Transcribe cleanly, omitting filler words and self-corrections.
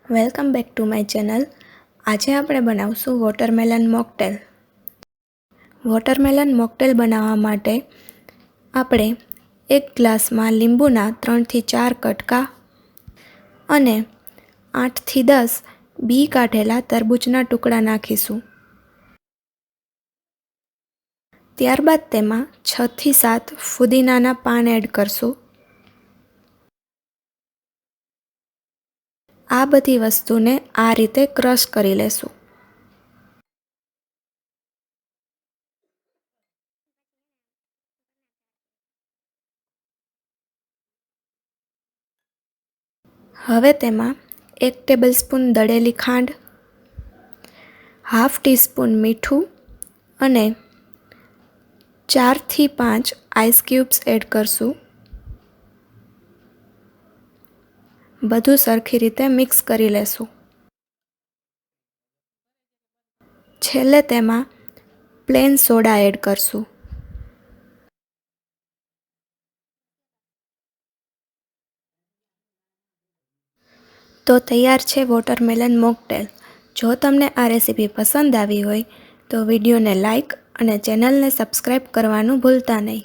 Welcome back to my channel. આજે આપણે બનાવશું વોટરમેલન મોકટેલ. વોટરમેલન મોકટેલ બનાવવા માટે આપણે એક ગ્લાસમાં લીંબુના 3 થી 4 કટકા અને 8 થી 10 બી કાઢેલા તરબૂચના ટુકડા નાખીશું. ત્યારબાદ તેમાં 6 થી 7 ફુદીનાના પાન એડ કરશું. આ બધી વસ્તુને આ રીતે ક્રશ કરી લેશું. હવે તેમાં 1 ટેબલસ્પૂન દળેલી ખાંડ, હાફ ટીસ્પૂન મીઠું અને 4 થી 5 આઈસ ક્યુબ્સ એડ કરશું. બધું સરખી રીતે મિક્સ કરી લેશું. છેલ્લે તેમાં પ્લેન સોડા એડ કરશું. તો તૈયાર છે વોટરમેલન મોકટેલ. જો તમને આ રેસીપી પસંદ આવી હોય તો વિડીયોને લાઈક અને ચેનલને સબસ્ક્રાઈબ કરવાનું ભૂલતા નહીં.